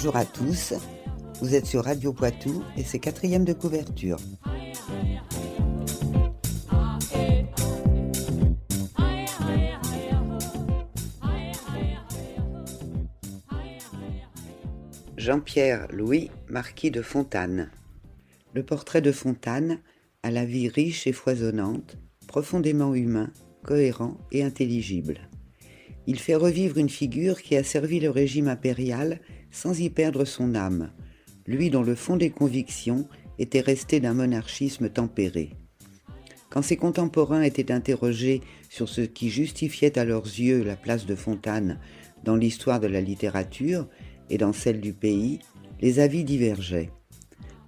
Bonjour à tous, vous êtes sur Radio Poitou et c'est 4e de couverture. Jean-Pierre Louis, marquis de Fontanes. Le portrait de Fontanes a la vie riche et foisonnante, profondément humain, cohérent et intelligible. Il fait revivre une figure qui a servi le régime impérial sans y perdre son âme, lui dont le fond des convictions était resté d'un monarchisme tempéré. Quand ses contemporains étaient interrogés sur ce qui justifiait à leurs yeux la place de Fontanes dans l'histoire de la littérature et dans celle du pays, les avis divergeaient.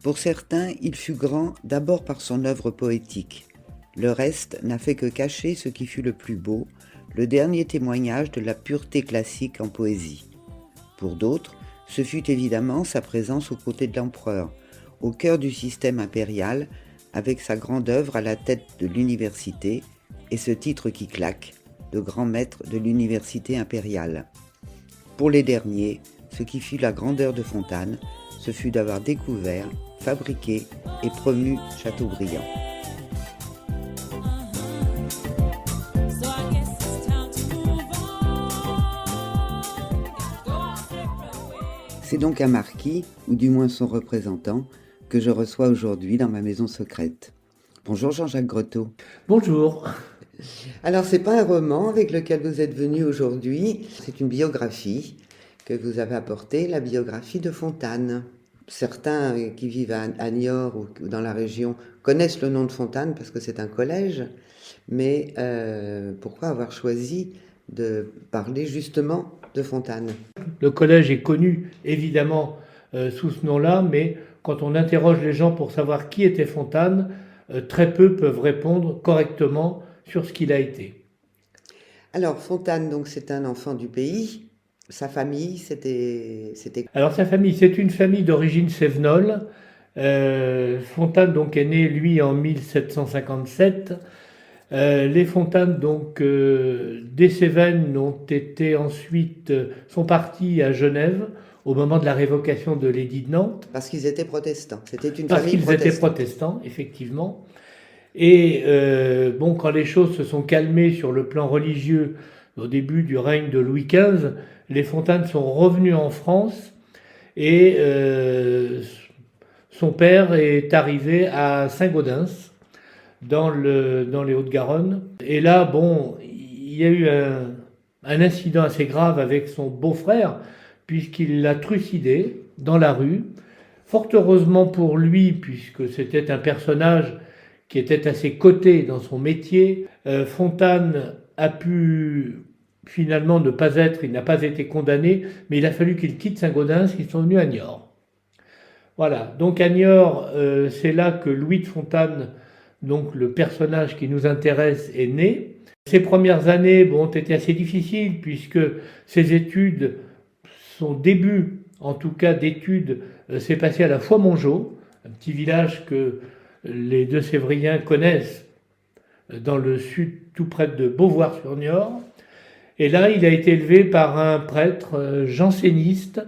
Pour certains, il fut grand d'abord par son œuvre poétique. Le reste n'a fait que cacher ce qui fut le plus beau, le dernier témoignage de la pureté classique en poésie. Pour d'autres, ce fut évidemment sa présence aux côtés de l'empereur, au cœur du système impérial, avec sa grande œuvre à la tête de l'université et ce titre qui claque, de grand maître de l'université impériale. Pour les derniers, ce qui fut la grandeur de Fontanes, ce fut d'avoir découvert, fabriqué et promu Chateaubriand. C'est donc un marquis, ou du moins son représentant, que je reçois aujourd'hui dans ma maison secrète. Bonjour Jean-Jacques Grotteau. Bonjour. Alors c'est pas un roman avec lequel vous êtes venu aujourd'hui, c'est une biographie que vous avez apportée, la biographie de Fontanes. Certains qui vivent à Niort ou dans la région connaissent le nom de Fontanes parce que c'est un collège, mais pourquoi avoir choisi de parler justement de Fontanes ? Le collège est connu évidemment sous ce nom-là, mais quand on interroge les gens pour savoir qui était Fontanes, très peu peuvent répondre correctement sur ce qu'il a été. Alors Fontanes, donc c'est un enfant du pays. Sa famille, c'était... Alors sa famille, c'est une famille d'origine cévenole. Fontanes donc est né lui en 1757. Les Fontanes donc des Cévennes sont partis à Genève au moment de la révocation de l'édit de Nantes. Parce qu'ils étaient protestants. C'était une Parce famille qu'ils protestante. étaient protestants, effectivement. Et quand les choses se sont calmées sur le plan religieux au début du règne de Louis XV, les Fontanes sont revenus en France et son père est arrivé à Saint-Gaudens, dans les Hauts-de-Garonne. Et là, il y a eu un incident assez grave avec son beau-frère, puisqu'il l'a trucidé dans la rue. Fort heureusement pour lui, puisque c'était un personnage qui était assez coté dans son métier, Fontanes a pu finalement il n'a pas été condamné, mais il a fallu qu'il quitte Saint-Gaudens, ils sont venus à Niort. Voilà, donc à Niort, c'est là que Louis de Fontanes, donc le personnage qui nous intéresse, est né. Ses premières années ont été assez difficiles, puisque ses études, son début en tout cas d'études, s'est passé à la Foix-Mongeau, un petit village que les Deux-Sévriens connaissent dans le sud, tout près de Beauvoir-sur-Niort. Et là, il a été élevé par un prêtre janséniste.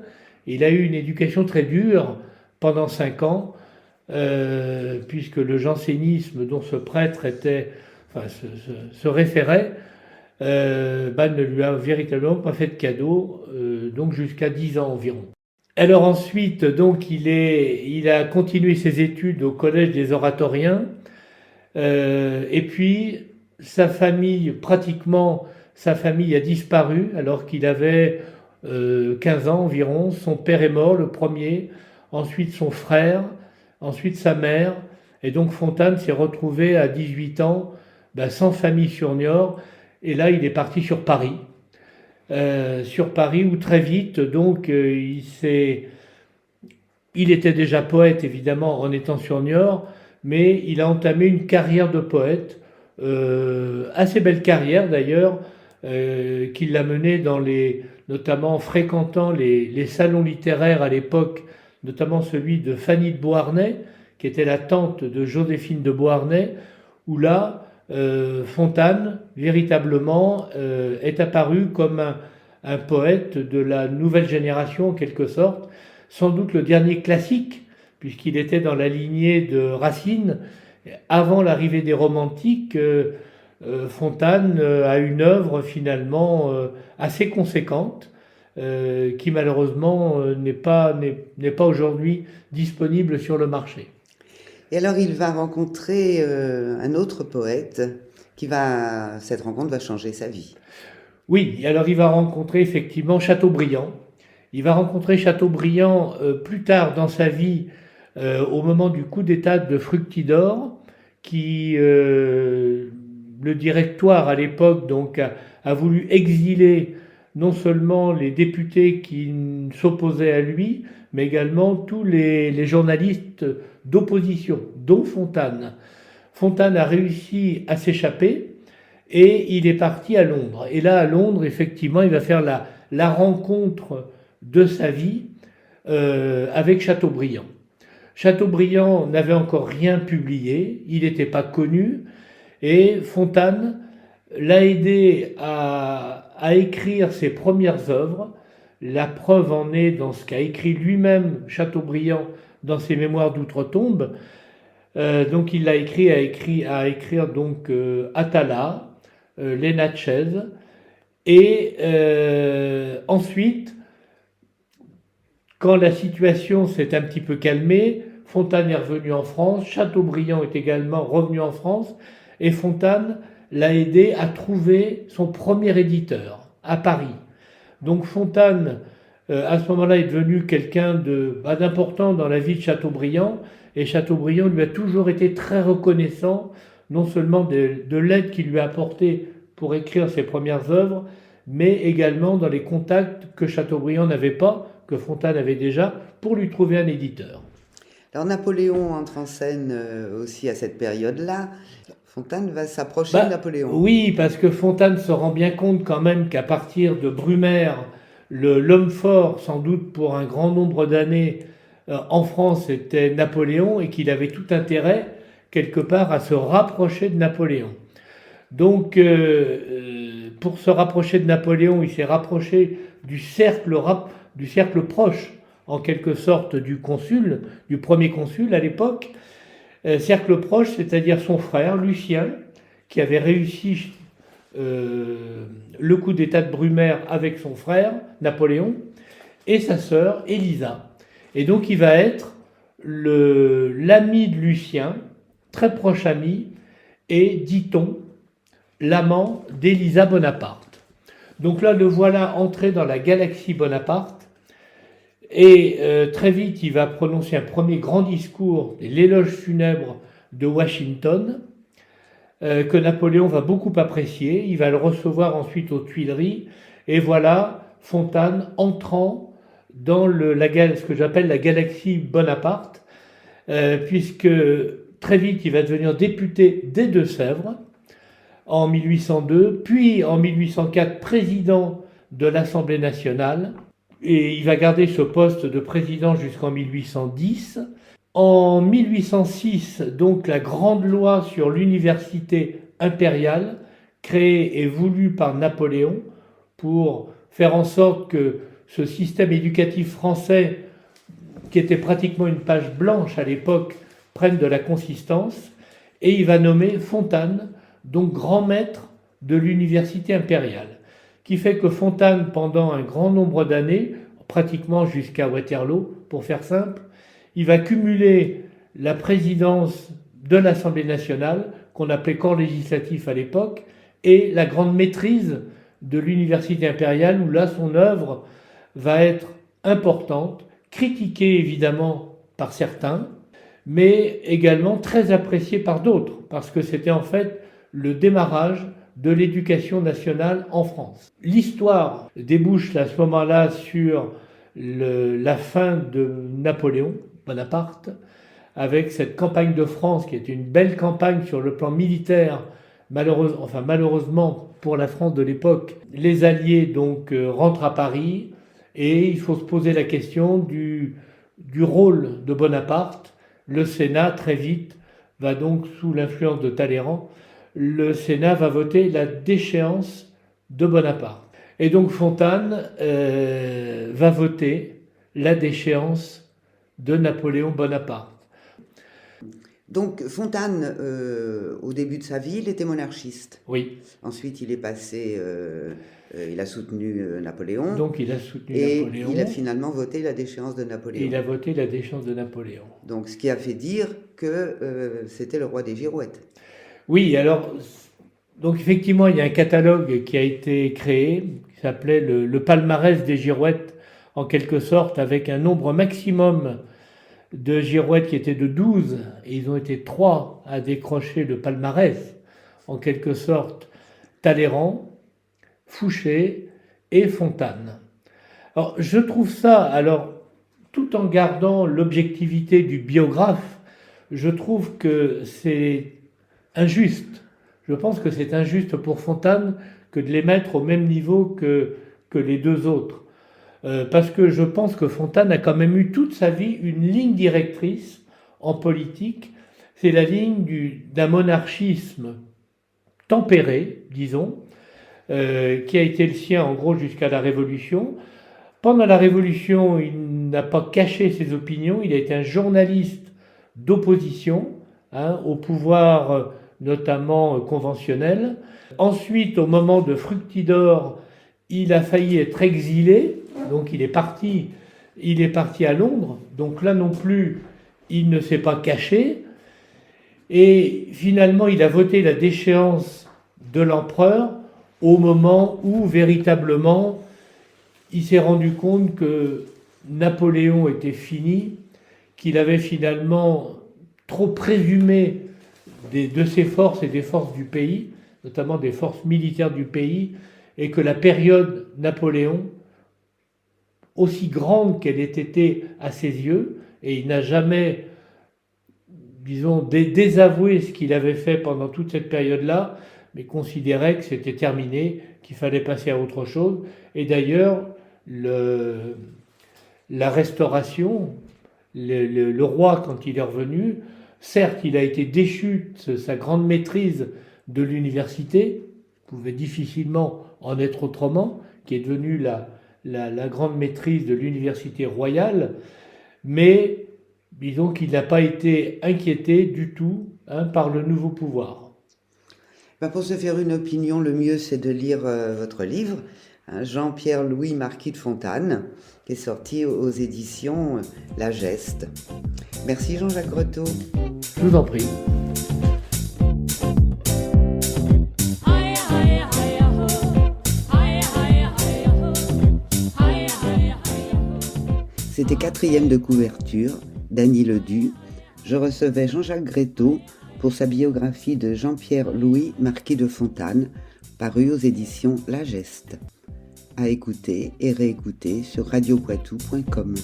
Il a eu une éducation très dure pendant 5 ans, puisque le jansénisme dont ce prêtre se référait, ne lui a véritablement pas fait de cadeau, donc jusqu'à 10 ans environ. Alors ensuite, donc, il a continué ses études au Collège des Oratoriens, et puis sa famille a disparu alors qu'il avait 15 ans environ. Son père est mort, le premier, ensuite son frère, ensuite sa mère, et donc Fontanes s'est retrouvé à 18 ans sans famille sur Niort, et là il est parti sur Paris. Où très vite, donc, il était déjà poète évidemment en étant sur Niort, mais il a entamé une carrière de poète, assez belle carrière d'ailleurs, qui l'a mené notamment fréquentant les salons littéraires à l'époque, notamment celui de Fanny de Beauharnais, qui était la tante de Joséphine de Beauharnais, où là, Fontanes, véritablement, est apparu comme un poète de la nouvelle génération, en quelque sorte, sans doute le dernier classique, puisqu'il était dans la lignée de Racine. Avant l'arrivée des romantiques, Fontane a une œuvre finalement assez conséquente, qui malheureusement n'est pas aujourd'hui disponible sur le marché. Et alors il va rencontrer un autre poète cette rencontre va changer sa vie. Oui, alors il va rencontrer effectivement Chateaubriand. Il va rencontrer Chateaubriand plus tard dans sa vie, au moment du coup d'État de Fructidor, qui le directoire à l'époque donc a voulu exiler non seulement les députés qui s'opposaient à lui, mais également tous les journalistes d'opposition, dont Fontane. Fontane a réussi à s'échapper et il est parti à Londres. Et là, à Londres, effectivement, il va faire la rencontre de sa vie avec Chateaubriand. Chateaubriand n'avait encore rien publié, il n'était pas connu, et Fontane l'a aidé à écrire ses premières œuvres. La preuve en est dans ce qu'a écrit lui-même Chateaubriand dans ses mémoires d'outre-tombe. Donc il a écrire donc Atala, les Natchez, et ensuite, quand la situation s'est un petit peu calmée, Fontane est revenu en France, Chateaubriand est également revenu en France, et Fontane l'a aidé à trouver son premier éditeur à Paris. Donc Fontane, à ce moment-là, est devenu quelqu'un d'important dans la vie de Chateaubriand, et Chateaubriand lui a toujours été très reconnaissant, non seulement de l'aide qu'il lui a apportée pour écrire ses premières œuvres, mais également dans les contacts que Chateaubriand n'avait pas, que Fontane avait déjà, pour lui trouver un éditeur. Alors Napoléon entre en scène aussi à cette période-là. Fontane va s'approcher de Napoléon. Oui, parce que Fontane se rend bien compte quand même qu'à partir de Brumaire, l'homme fort, sans doute pour un grand nombre d'années, en France, était Napoléon, et qu'il avait tout intérêt, quelque part, à se rapprocher de Napoléon. Donc, pour se rapprocher de Napoléon, il s'est rapproché du cercle proche, en quelque sorte, du premier consul à l'époque. Cercle proche, c'est-à-dire son frère, Lucien, qui avait réussi le coup d'État de Brumaire avec son frère, Napoléon, et sa sœur, Élisa. Et donc il va être l'ami de Lucien, très proche ami, et, dit-on, l'amant d'Élisa Bonaparte. Donc là, le voilà entré dans la galaxie Bonaparte, et très vite, il va prononcer un premier grand discours, l'éloge funèbre de Washington, que Napoléon va beaucoup apprécier. Il va le recevoir ensuite aux Tuileries, et voilà Fontane entrant dans ce que j'appelle la galaxie Bonaparte, puisque très vite, il va devenir député des Deux-Sèvres en 1802, puis en 1804 président de l'Assemblée nationale, et il va garder ce poste de président jusqu'en 1810. En 1806, donc la grande loi sur l'université impériale, créée et voulue par Napoléon pour faire en sorte que ce système éducatif français, qui était pratiquement une page blanche à l'époque, prenne de la consistance, et il va nommer Fontane, donc grand maître de l'université impériale, qui fait que Fontane, pendant un grand nombre d'années, pratiquement jusqu'à Waterloo, pour faire simple, il va cumuler la présidence de l'Assemblée nationale, qu'on appelait corps législatif à l'époque, et la grande maîtrise de l'université impériale, où là, son œuvre va être importante, critiquée évidemment par certains, mais également très appréciée par d'autres, parce que c'était en fait le démarrage de l'éducation nationale en France. L'histoire débouche à ce moment-là sur la fin de Napoléon Bonaparte, avec cette campagne de France qui est une belle campagne sur le plan militaire. Malheureusement pour la France de l'époque, les Alliés donc rentrent à Paris, et il faut se poser la question du rôle de Bonaparte. Le Sénat, très vite, va donc, sous l'influence de Talleyrand, le Sénat va voter la déchéance de Bonaparte. Et donc Fontane va voter la déchéance de Napoléon Bonaparte. Donc Fontane, au début de sa vie, il était monarchiste. Oui. Ensuite, il est passé, il a soutenu Napoléon. Donc il a soutenu et Napoléon. Il a finalement voté la déchéance de Napoléon. Et il a voté la déchéance de Napoléon. Donc ce qui a fait dire que c'était le roi des girouettes. Oui, alors, donc effectivement, il y a un catalogue qui a été créé, qui s'appelait le palmarès des girouettes, en quelque sorte, avec un nombre maximum de girouettes qui étaient de 12, et ils ont été 3 à décrocher le palmarès, en quelque sorte, Talleyrand, Fouché et Fontane. Alors, je trouve ça, alors, tout en gardant l'objectivité du biographe, je trouve que c'est injuste. Je pense que c'est injuste pour Fontane que de les mettre au même niveau que les deux autres. Parce que je pense que Fontane a quand même eu toute sa vie une ligne directrice en politique. C'est la ligne d'un monarchisme tempéré, disons, qui a été le sien en gros jusqu'à la Révolution. Pendant la Révolution, il n'a pas caché ses opinions, il a été un journaliste d'opposition au pouvoir notamment conventionnel. Ensuite, au moment de Fructidor, il a failli être exilé, donc il est parti à Londres, donc là non plus, il ne s'est pas caché, et finalement il a voté la déchéance de l'empereur au moment où véritablement il s'est rendu compte que Napoléon était fini, qu'il avait finalement trop présumé de ses forces et des forces du pays, notamment des forces militaires du pays, et que la période Napoléon, aussi grande qu'elle ait été à ses yeux, et il n'a jamais, disons, désavoué ce qu'il avait fait pendant toute cette période-là, mais considérait que c'était terminé, qu'il fallait passer à autre chose. Et d'ailleurs, la Restauration, le roi, quand il est revenu, certes, il a été déchu de sa grande maîtrise de l'université, pouvait difficilement en être autrement, qui est devenue la grande maîtrise de l'université royale, mais disons qu'il n'a pas été inquiété du tout par le nouveau pouvoir. Pour se faire une opinion, le mieux c'est de lire votre livre, Jean-Pierre Louis Marquis de Fontane, qui est sorti aux éditions La Geste. Merci Jean-Jacques Greteau. Je vous en prie. C'était 4e de couverture, Dany Ledu. Je recevais Jean-Jacques Greteau pour sa biographie de Jean-Pierre Louis Marquis de Fontane, parue aux éditions La Geste. À écouter et réécouter sur radiopoitou.com.